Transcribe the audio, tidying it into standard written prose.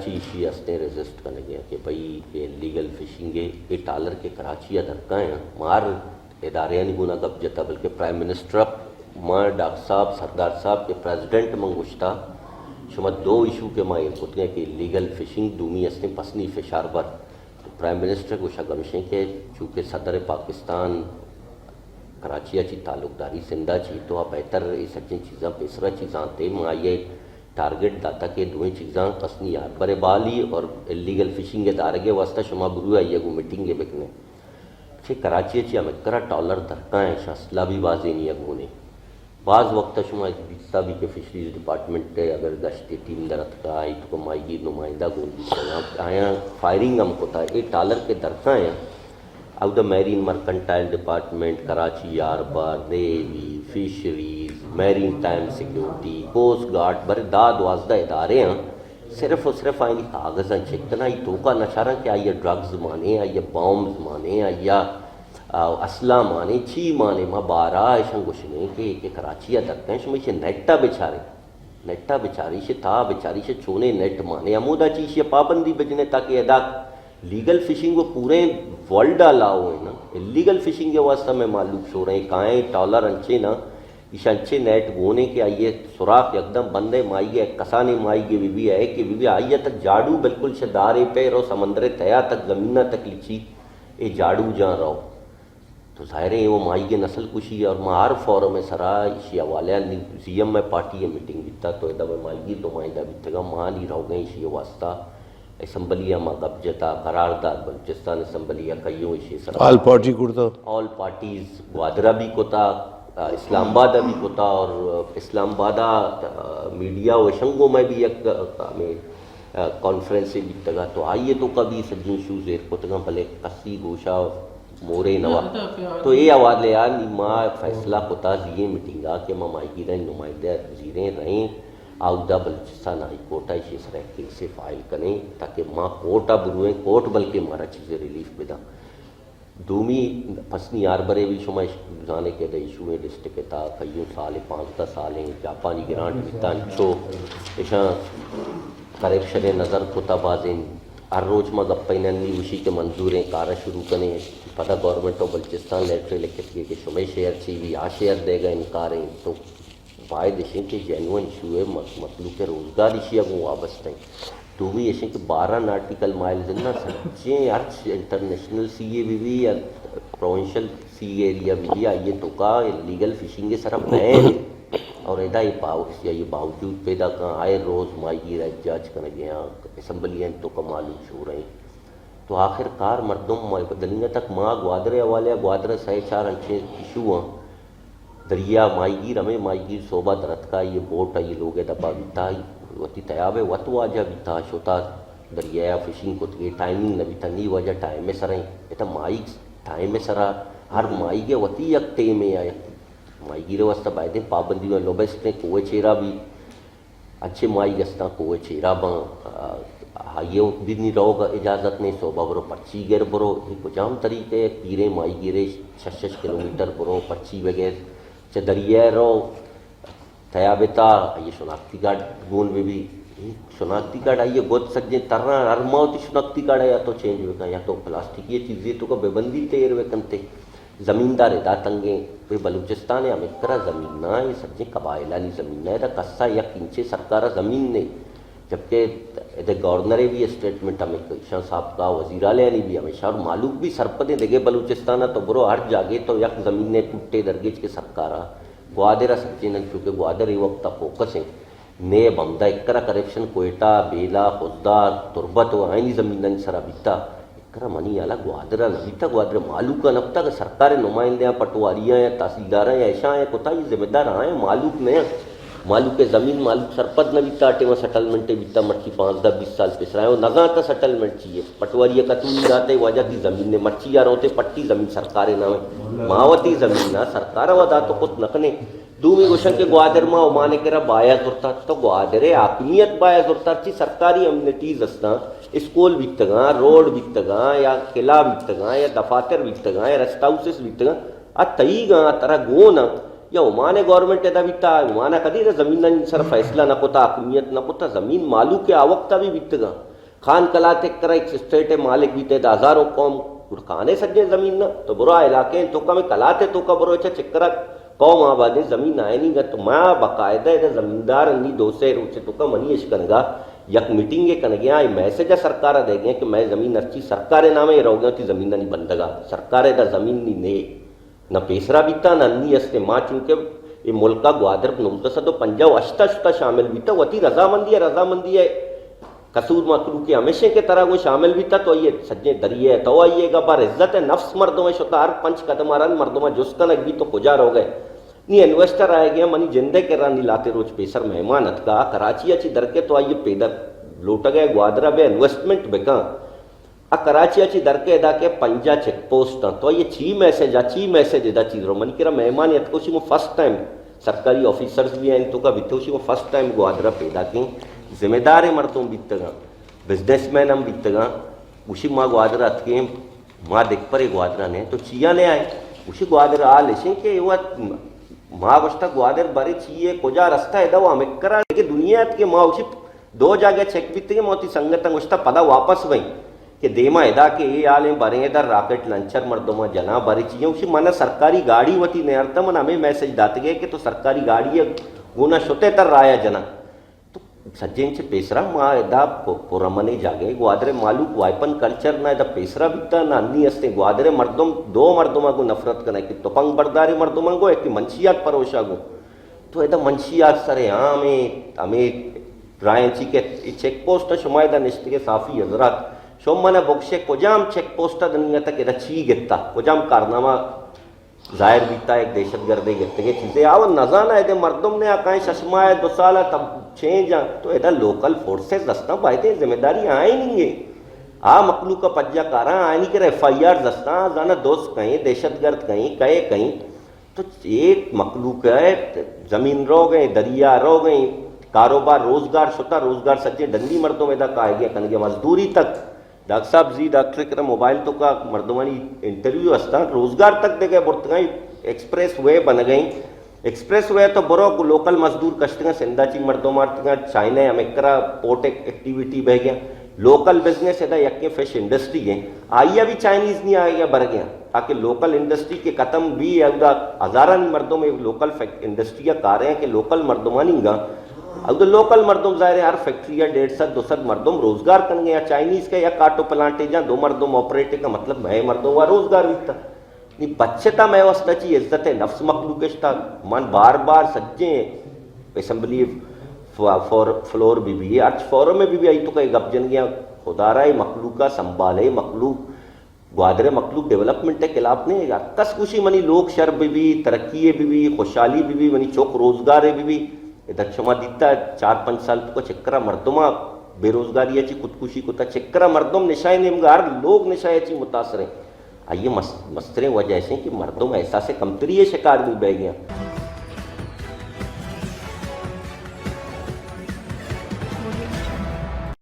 چیشی ہستے resist کرنے گیا کہ بھائی یہ لیگل فشنگ ہے یہ ٹالر کے کراچی درکاں ہیں مار ادارے نہیں گنا گپ جتا بلکہ پرائم منسٹر ماں ڈاکٹر صاحب سردار صاحب کے پریزیڈنٹ منگوشتا شما دو ایشو کے ماں یہ ہوتے ہیں کہ لیگل فشنگ دومی ہستے پسنی فشار بر تو پرائم منسٹر کو شگمشیں کہ چونکہ صدر پاکستان کراچی چی تعلق داری زندہ چی تو آپ بہتر یہ سچیں چیزاں پیسرا چیزاں تے ماں یہ ٹارگٹ داتا کہ دوئیں چیزاں قسنی یار برے بالی اور لیگل فشنگ دارگے واسطہ شما برو آئیے گو میٹنگ بکنے چھے کراچی چی ہمیں کرا ٹالر درکاں ہیں شاسلہ بھی واضح نہیں اگونے بعض وقت شما بیتا بھی کہ فشریز ڈپارٹمنٹ اگر گشتے ٹیم درت کا آئی تو مائی گیر نمائندہ گون بھی آیا فائرنگ ہم کو تھا یہ ٹالر کے درکاں ہیں اب the marine mercantile department Karachi یاربار navy fisheries maritime security coast guard برے داد وازدہ ادارے ہیں صرف و صرف آئینی کاغذاں چکتنا ہی توکا نشارہ کہ آئیے ڈرگز مانے آئیے بامز مانے آئیے اسلحہ مانے چی مانے ماں بارہ ایشن گوشنے کہ کراچی درکتے ہیں شما نیٹا بیچاری سے تھا بیچاری سے چونے نیٹ مانے امودا چیز یہ پابندی بجنے تاکہ ادا لیگل فشنگ وہ پورے ورلڈ الاؤ ہے نا لیگل فشنگ کے واسطہ میں معلوم شو رہے ہیں کائیں ٹالر انچے نا اس انچے نیٹ گونے کے آئیے سوراخ یکدم بندے مائیے کسانے مائیے بی بی ہے کہ بی بی آئیے تک جاڑو بالکل شدارے پہ رو سمندر تیا تک زمینہ تک لچی اے جاڑو جہاں رہو تو ظاہر ہے وہ مائی کے نسل کشی ہے اور مہار فورم میں سرا اسی حوالے سی ایم میں پارٹی ہے میٹنگ بیتا تو ادھا میں مائی گیر نمائندہ بیتے گا ماں نہیں رہو گئے اسی واسطہ اسمبلیہ ماں گپ جتا قرارداد بلوچستان اسمبلیہ کئیوں اسی سرا آل پارٹی کرتا آل پارٹیز گوادرہ بھی کوتا اسلام آباد بھی کوتا اور اسلام آباد میڈیا و شنگوں میں بھی ایک کانفرنس بھی تگا تو آئیے تو کبھی سجن شو زیر کو تگا بھلے کسی گوشہ مورے نوا تو یہ آواز لے آن ماں فیصلہ کوتا زیے میٹنگا کہ ماں مائی گیریں نمائندہ وزیریں رہیں آؤدہ بلوچستان ہائی کورٹا اسی سرح کیس سے فائل کریں تاکہ ماں کورٹا برویں کورٹ بلکہ مارا چیزیں ریلیف بدا دومی پسنی آربرے بھی شما جانے کے دے ایشو میں ڈسٹرکٹ تا کئیوں سال 5-10 سالیں جاپانی گرانٹ بیتان چھو ایشاں کریکشن نظر کتا بازیں ہر روز ماں گپیں ننی وشی کے منظوریں کارا شروع کریں پتہ گورنمنٹ آف بلوچستان لیٹر لکھت کے کہ شمع شہر چیوی شہر دے گا انکاریں تو باعد اشیں کہ جینون ایشو ہے مطلوب کہ روزگار ایشی اب وابستہ ہیں دومی ایشیں کہ 12 نارٹیکل مائل زندہ سچیں ارچ انٹرنیشنل سی اے بھی یا پروونشل سی ایریا بھی آئیے تو کا لیگل فشنگ کے سرف بین اور ادا یہ باوجود پیدا کہاں آئے روز مائی گیر احتجاج کرنے گیا اسمبلیاں تو کا معلوم شو رہے تو آخر کار مردم دنیا تک ماں گوادرے حوالے گوادرہ 4 انچے ایشو ہیں دریا مائی گیر ہمیں مائی گیر صوبہ درت کا یہ بوٹ ہے یہ لوگ دبا بیتا وتی تیاب ہے وط واجہ بیتا شوتا دریا فشنگ کو تھے ٹائمنگ نہ بیتا نہیں وجہ ٹائم میں سریں یہ مائی ٹائم میں سرا ہر مائی کے وتی یک ٹے میں آئے مائی گیرے واسطہ بائدیں پابندی میں لوبسٹ نے کوئے چیرا بھی اچھے مائی گستا کوئے چیرا باں یہ بھی نہیں رہو گا اجازت نہیں صوبہ برو پرچی گر برو ایک جام طریقے پیرے مائی گیرے 6 کلومیٹر برو پرچی بغیر چہ دریا رو تیابتا یہ شناختی کارڈ گون بھی شناختی کارڈ آئیے گود سجیں ترنا ہر موتی شناختی کارڈ ہے یا تو چینج ہوگا یا تو پلاسٹک یہ چیزیں تو کا بے بندی تیر وے کنتے زمیندار ادا تنگیں پھر بلوچستان ہے ہمیں کرا زمین نہ یہ سجیں قبائلانی زمین ہے کسا یا کنچے سرکارہ زمین نے جبکہ گورنرے بھی اسٹیٹمنٹ ہمیں شاہ صاحب کا وزیر اعلیٰ نے بھی ہمیشہ اور معلوم بھی سرپدیں دگے بلوچستان تو برو ہر جاگے تو یک زمین نے ٹوٹے درگیج کے سرکارہ گوادرہ سچے نہ چونکہ گوادر یہ وقت فوکس ہیں نئے بمدہ ایکرا کریکشن کوئٹہ بیلا خزدار تربت و آئینی زمین سرا بیتا ایکرا منی آلا گوادرہ نبیتا گوادرہ معلوم کا نبتا کہ سرکار نمائندیاں پٹواریاں یا تحصیلداراں یا ایشاں یا کتا یہ ذمہ دار آئیں معلوم نہیں معلوم کے زمین معلوم سرپد نہ بیتا آٹے وہاں سیٹلمنٹے بیتا مرچی 5-10-20 سال پیس رہے ہیں وہ نگاں تا سیٹلمنٹ چاہیے پٹواری قتولی آتے وجہ کی زمین نے مرچی یا روتے پٹی زمین سرکارے نہ ماوتی زمین نہ سرکارہ ودا تو خود نکنے دومی گوشن کے گوادر ماں امانے کرا بایا زورتا تو گوادرے حاکمیت بایا زورتا چی سرکاری امنیٹیز ہستا اسکول بیتگاں روڈ بیتگاں یا قلعہ بیتگاں یا دفاتر بیتگاں یا رسٹ ہاؤسز بیتگاں تئی گاں ترہ گونا یا امانے گورنمنٹ ادا بیتا امانا کدی زمین سر فیصلہ نہ کوتا حاکمیت نہ کوتا زمین مالو کے آوقتا بھی بیتگاں خان کلات ایک کرا ایک اسٹیٹ مالک بھی تے ہزاروں قوم کھانے سجے زمین نہ تو برا علاقے تو کا میں کلاتے تو کا برو اچھا چکرا قوم آبادی زمین آئے نہیں گا تو میں باقاعدہ زمیندار نہیں دو سے روچے تو کا منی اشکنگا یک میٹنگ کن گیا میسج سرکار دے گئے کہ میں زمین ارچی سرکار نامے رہو گیا تو زمین نہیں بندگا سرکار دا زمین نہیں نے نہ پیسرا بیتا نہ انی استے ماں چونکہ یہ ملکہ گوادر 1958 شامل بیتا وتی رضامندی ہے قصور مخلوق کے ہمیشہ کے طرح وہ شامل بھی تھا تو یہ سجے دریئے تو آئیے گا بار عزت نفس مردوں میں شتار پنچ قدم آران مردوں میں جسکنک بھی تو کجار ہو گئے نہیں انویسٹر آئے گیا منی جندے کے رانی لاتے روچ پیسر مہمانت کا کراچی اچھی درکے تو آئیے پیدر لوٹ گئے گوادرہ بے انویسٹمنٹ بکاں کراچی اچھی درکے ادا کے پنجا چیک پوسٹ تو یہ چھی میسیج ادا چیز رو منی کرا مہمانیت کو اسی میں فرسٹ ٹائم سرکاری آفیسرز بھی ہیں تو کا بھی تو اسی میں فرسٹ ٹائم گوادرہ پیدا کی ذمہ دار مردوں بیتگاں بزنس مین ہم بیتگاں اسی ماں گوادر اتکیں ماں دیکھ پر گوادرہ نے تو چیاں لے آئے اسی گوادر آ لیشیں کہ ماں گوشتا گوادر بارے چیئے کجا رستہ ہے دا وہ ہمیں کرا لیکن دنیا اتکے ماں اسی دو جاگہ چیک بیتگیں موتی سنگتاں گوشتا پدا واپس بھئیں کہ دیما ادا کے یہ آلیں باریں ادھر راکٹ لانچر مردوں میں جنا بارے چیئیں اسی مانا سرکاری گاڑی ہوتی نیارتا من ہمیں میسج داتے گئے کہ تو سرکاری گاڑی ہے گونا شتے تر رایا جنا سجین سے پیسرا ماں ادا پورمنے جاگے گوادر معلوم وائپن کلچر نہ ادا پیسرا بیتا نہ انی استے گوادر مردم دو مردمہ کو نفرت کرنا کہ تو پنگ بردار مردمہ کو ایک منشیات پروشا گو تو ادا منشیات سرے ہمیں رائنچی کے چیک پوسٹ شما ادا نشتے کے صافی حضرات شما نے بکشے کجام چیک پوسٹ دنیا تک ادا چی گتا کجام کارنامہ ظاہر بیتا ایک دہشت گردے گتے کہ چیزیں آو نظانہ ہے دے مردم نے آکائیں ششمہ ہے 2 سالہ تب چھیں جاں تو ایدہ لوکل فورسز دستا بائی دے ذمہ داری آئیں نہیں گے مخلوق کا پجا کاراں آئیں نہیں کہ ایف آئی آر دستا زانہ دوست کہیں دہشت گرد کہیں تو ایک مخلوق ہے زمین رو گئیں دریا رو گئیں کاروبار روزگار شتا روزگار سجے ڈنڈی مردوں میں دا کہا گیا کنگے مزدوری تک ڈاکٹر صاحب ڈاکٹر کرا موبائل تو کا مردمانی انٹرویو ہستا روزگار تک دے گئے برتگائیں ایکسپریس وے بن گئیں ایکسپریس وے تو برو کو لوکل مزدور کشتگاں سندہ چی مردوں مارتگاں چائنہ امیکرا پورٹ ایکٹیویٹی بہ گیا لوکل بزنس ہے دا یکی فش انڈسٹری ہے آئیہ بھی چائنیز نہیں آئے گیا بر گیا تاکہ لوکل انڈسٹری کے ختم بھی ہزارہ نہیں مردوں میں لوکل انڈسٹریاں کہا رہے ہیں کہ لوکل مردمانی گا اب لوکل مردم ظاہر ہے ہر فیکٹری یا 150-200 مردم روزگار کن گے یا چائنیز کا یا کاٹو پلانٹے جہاں 2 مردم آپریٹے کا مطلب میں مردوں کا روزگار بیتا نہیں بچے تا میں واسطہ چی عزت نفس مخلوقشتا من بار سجیں اسمبلی فلور بھی ارچ فورم میں بھی آئی تو کہ گپ جن گیا خدا رہا مخلوقہ سنبھالے مخلوق گوادر مخلوق ڈیولپمنٹ کے خلاف نہیں ہے کس کشی منی لوگ شر بھی ترقی بھی خوشحالی بھی منی چوک روزگار بھی ادھر شما دیتا ہے 4-5 سال کو چکرہ مردمہ بے روزگاری اچھی خودکشی کو تا چکرہ مردم نشائے نمگار لوگ نشائے اچھی متاثر ہیں آئیے مستریں وجہ ایسے ہیں کہ مردم احساس کمتری شکار بھی بہ گیا